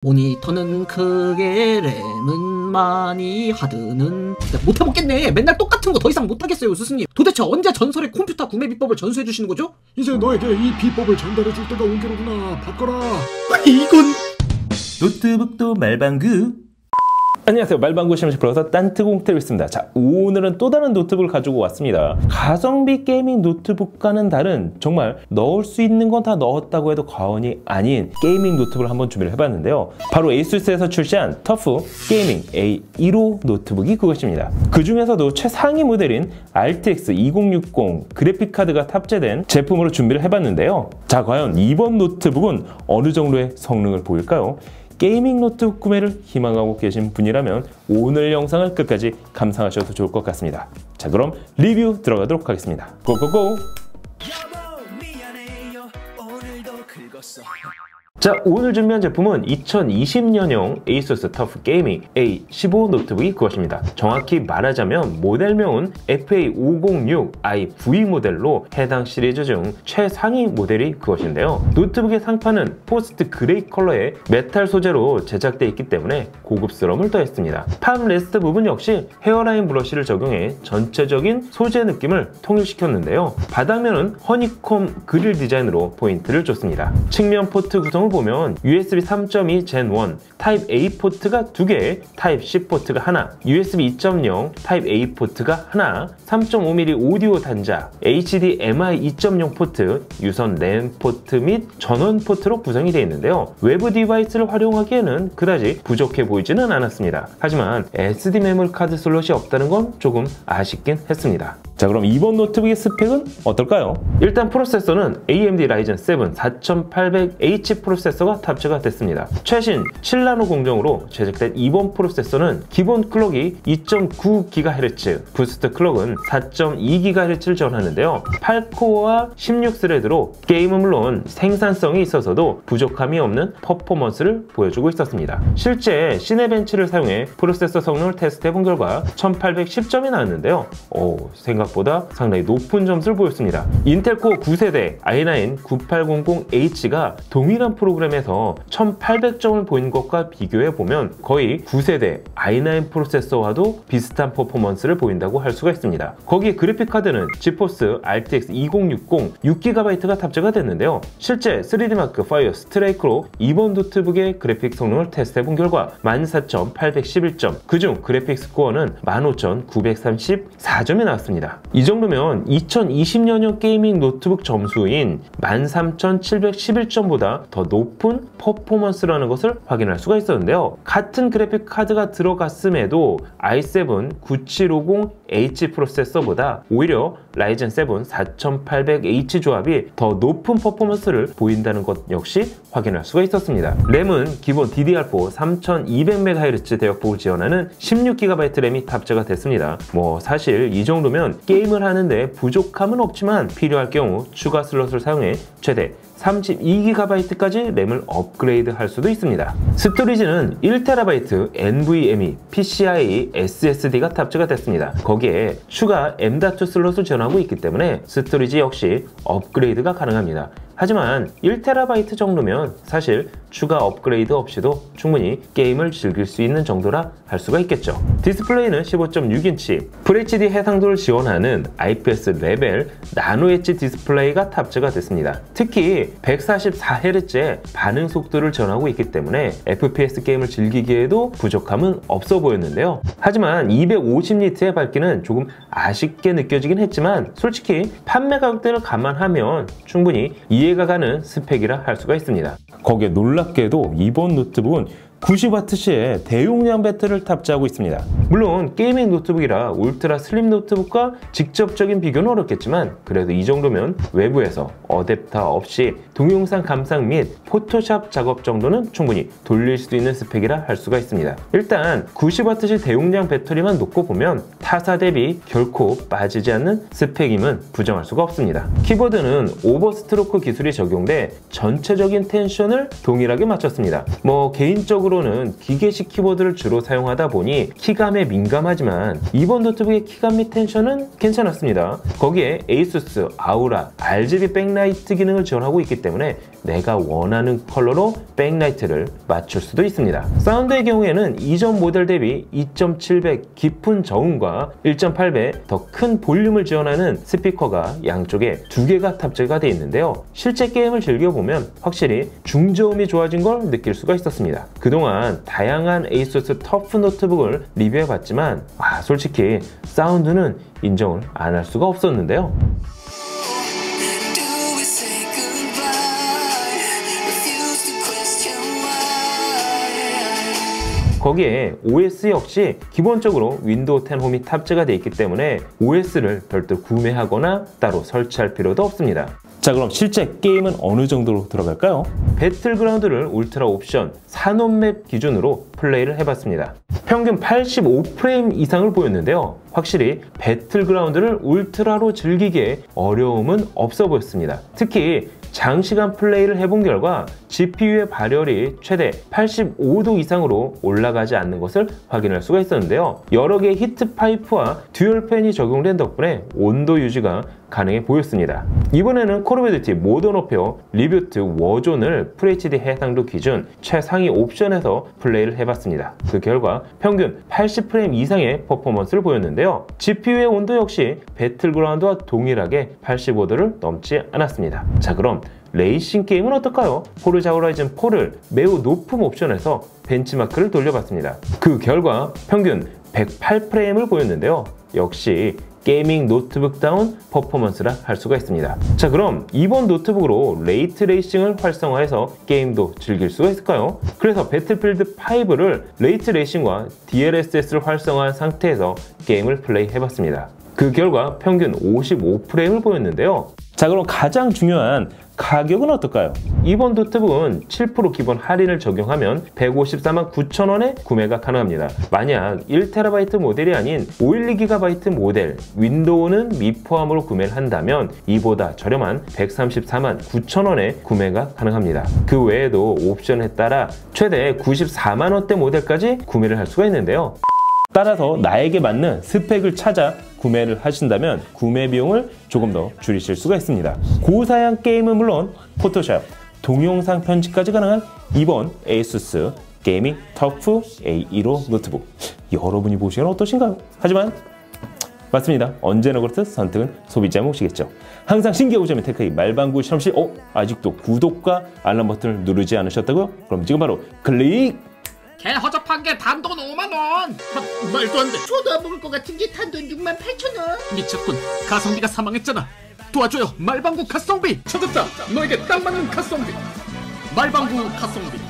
모니터는 크게 램은 많이 하드는 못해먹겠네. 맨날 똑같은 거 더 이상 못하겠어요 스승님. 도대체 언제 전설의 컴퓨터 구매 비법을 전수해주시는 거죠? 이제 너에게 이 비법을 전달해줄 때가 온 게로구나. 바꿔라. 이건 노트북도 말방구. 안녕하세요, 말방구 실험실 브라우저 딴뜨공태로 있습니다. 자, 오늘은 또 다른 노트북을 가지고 왔습니다. 가성비 게이밍 노트북과는 다른, 정말 넣을 수 있는 건 다 넣었다고 해도 과언이 아닌 게이밍 노트북을 한번 준비를 해봤는데요. 바로 에이수스에서 출시한 터프 게이밍 A15 노트북이 그것입니다. 그 중에서도 최상위 모델인 RTX 2060 그래픽카드가 탑재된 제품으로 준비를 해봤는데요. 자, 과연 이번 노트북은 어느 정도의 성능을 보일까요? 게이밍 노트북 구매를 희망하고 계신 분이라면 오늘 영상을 끝까지 감상하셔도 좋을 것 같습니다. 자, 그럼 리뷰 들어가도록 하겠습니다. 고고고! 자, 오늘 준비한 제품은 2020년형 에이수스 터프 게이밍 A15 노트북이 그것입니다. 정확히 말하자면 모델명은 FA506i-V 모델로 해당 시리즈 중 최상위 모델이 그것인데요. 노트북의 상판은 포스트 그레이 컬러의 메탈 소재로 제작되어 있기 때문에 고급스러움을 더했습니다. 팜 레스트 부분 역시 헤어라인 브러쉬를 적용해 전체적인 소재 느낌을 통일시켰는데요. 바닥면은 허니콤 그릴 디자인으로 포인트를 줬습니다. 측면 포트 구성을 보면 USB 3.2 Gen 1, 타입 A 포트가 2개, 타입 C 포트가 하나, USB 2.0 타입 A 포트가 하나, 3.5mm 오디오 단자, HDMI 2.0 포트, 유선 랜 포트 및 전원 포트로 구성이 되어 있는데요. 외부 디바이스를 활용하기에는 그다지 부족해 보이지는 않았습니다. 하지만 SD 메모리 카드 슬롯이 없다는 건 조금 아쉽긴 했습니다. 자, 그럼 이번 노트북의 스펙은 어떨까요? 일단 프로세서는 AMD Ryzen 7 4800H 프로세서가 탑재가 됐습니다. 최신 7나노 공정으로 제작된 이번 프로세서는 기본 클럭이 2.9GHz, 부스트 클럭은 4.2GHz를 지원하는데요. 8코어와 16스레드로 게임은 물론 생산성이 있어서도 부족함이 없는 퍼포먼스를 보여주고 있었습니다. 실제 시네벤치를 사용해 프로세서 성능을 테스트해본 결과 1810점이 나왔는데요. 생각보다 상당히 높은 점수를 보였습니다. 인텔 코어 9세대 i9-9800H가 동일한 프로그램에서 1800점을 보인 것과 비교해보면 거의 9세대 i9 프로세서와도 비슷한 퍼포먼스를 보인다고 할 수가 있습니다. 거기에 그래픽카드는 지포스 RTX 2060 6GB가 탑재가 됐는데요. 실제 3D마크 파이어 스트라이크로 이번 노트북의 그래픽 성능을 테스트해본 결과 14811점, 그중 그래픽 스코어는 15934점이 나왔습니다. 이 정도면 2020년형 게이밍 노트북 점수인 13711점보다 더 높은 퍼포먼스라는 것을 확인할 수가 있었는데요. 같은 그래픽 카드가 들어갔음에도 i7 9750H 프로세서보다 오히려 라이젠 7 4800H 조합이 더 높은 퍼포먼스를 보인다는 것 역시 확인할 수가 있었습니다. 램은 기본 DDR4 3200MHz 대역폭을 지원하는 16GB 램이 탑재가 됐습니다. 사실 이 정도면 게임을 하는데 부족함은 없지만 필요할 경우 추가 슬롯을 사용해 최대 32GB까지 램을 업그레이드 할 수도 있습니다. 스토리지는 1TB NVMe PCIe SSD가 탑재가 됐습니다. 거기에 추가 M.2 슬롯을 지원하고 있기 때문에 스토리지 역시 업그레이드가 가능합니다. 하지만 1TB 정도면 사실 추가 업그레이드 없이도 충분히 게임을 즐길 수 있는 정도라 할 수가 있겠죠. 디스플레이는 15.6인치, FHD 해상도를 지원하는 IPS 레벨 나노 엣지 디스플레이가 탑재가 됐습니다. 특히 144Hz의 반응 속도를 지원하고 있기 때문에 FPS 게임을 즐기기에도 부족함은 없어 보였는데요. 하지만 250니트의 밝기는 조금 아쉽게 느껴지긴 했지만 솔직히 판매 가격대를 감안하면 충분히 이해가 가는 스펙이라 할 수가 있습니다. 거기에 놀랍게도 이번 노트북은 90W의 대용량 배터리를 탑재하고 있습니다. 물론 게이밍 노트북이라 울트라 슬림 노트북과 직접적인 비교는 어렵겠지만 그래도 이 정도면 외부에서 어댑터 없이 동영상 감상 및 포토샵 작업 정도는 충분히 돌릴 수 있는 스펙이라 할 수가 있습니다. 일단 90W 대용량 배터리만 놓고 보면 타사 대비 결코 빠지지 않는 스펙임은 부정할 수가 없습니다. 키보드는 오버스트로크 기술이 적용돼 전체적인 텐션을 동일하게 맞췄습니다. 개인적으로 일반적으로는 기계식 키보드를 주로 사용하다 보니 키감에 민감하지만 이번 노트북의 키감 및 텐션은 괜찮았습니다. 거기에 에이수스 아우라 RGB 백라이트 기능을 지원하고 있기 때문에 내가 원하는 컬러로 백라이트를 맞출 수도 있습니다. 사운드의 경우에는 이전 모델 대비 2.7배 깊은 저음과 1.8배 더 큰 볼륨을 지원하는 스피커가 양쪽에 2개가 탑재가 되어 있는데요. 실제 게임을 즐겨보면 확실히 중저음이 좋아진 걸 느낄 수가 있었습니다. 그동안 다양한 에이수스 터프 노트북을 리뷰해봤지만 솔직히 사운드는 인정을 안 할 수가 없었는데요. 거기에 OS 역시 기본적으로 윈도우 10 홈이 탑재가 되어 있기 때문에 OS를 별도 구매하거나 따로 설치할 필요도 없습니다. 자, 그럼 실제 게임은 어느 정도로 들어갈까요? 배틀그라운드를 울트라 옵션 산업맵 기준으로 플레이를 해봤습니다. 평균 85프레임 이상을 보였는데요. 확실히 배틀그라운드를 울트라로 즐기기에 어려움은 없어 보였습니다. 특히 장시간 플레이를 해본 결과 GPU의 발열이 최대 85도 이상으로 올라가지 않는 것을 확인할 수가 있었는데요. 여러 개의 히트 파이프와 듀얼 팬이 적용된 덕분에 온도 유지가 가능해 보였습니다. 이번에는 콜 오브 듀티 모던 워페어 리뷰트 워존을 FHD 해상도 기준 최상위 옵션에서 플레이를 해봤습니다. 그 결과 평균 80프레임 이상의 퍼포먼스를 보였는데요. GPU의 온도 역시 배틀그라운드와 동일하게 85도를 넘지 않았습니다. 자, 그럼 레이싱 게임은 어떨까요? 포르자 호라이즌 4를 매우 높은 옵션에서 벤치마크를 돌려봤습니다. 그 결과 평균 108프레임을 보였는데요. 역시 게이밍 노트북다운 퍼포먼스라 할 수가 있습니다. 자, 그럼 이번 노트북으로 레이트 레이싱을 활성화해서 게임도 즐길 수가 있을까요? 그래서 배틀필드 5를 레이트 레이싱과 DLSS를 활성화한 상태에서 게임을 플레이 해봤습니다. 그 결과 평균 55프레임을 보였는데요. 자, 그럼 가장 중요한 가격은 어떨까요? 이번 노트북은 7% 기본 할인을 적용하면 154만 9천원에 구매가 가능합니다. 만약 1TB 모델이 아닌 512GB 모델 윈도우는 미포함으로 구매를 한다면 이보다 저렴한 134만 9천원에 구매가 가능합니다. 그 외에도 옵션에 따라 최대 94만원대 모델까지 구매를 할 수가 있는데요. 따라서 나에게 맞는 스펙을 찾아 구매를 하신다면 구매 비용을 조금 더 줄이실 수가 있습니다. 고사양 게임은 물론 포토샵, 동영상 편집까지 가능한 이번 에이수스 게이밍 터프 A15 노트북, 여러분이 보시기엔 어떠신가요? 하지만 맞습니다. 언제나 그렇듯 선택은 소비자 몫이겠죠. 항상 신기하고 재미있는 테크닉 말방구 실험실. 아직도 구독과 알람 버튼을 누르지 않으셨다고요? 그럼 지금 바로 클릭! 개 허접한 게 단돈 5만원! 말도 안 돼. 줘도 먹을 것 같은 게 단돈 68,000원. 미쳤군. 가성비가 사망했잖아. 도와줘요. 말방구 가성비. 찾았다. 너에게 딱 맞는 가성비. 말방구 가성비.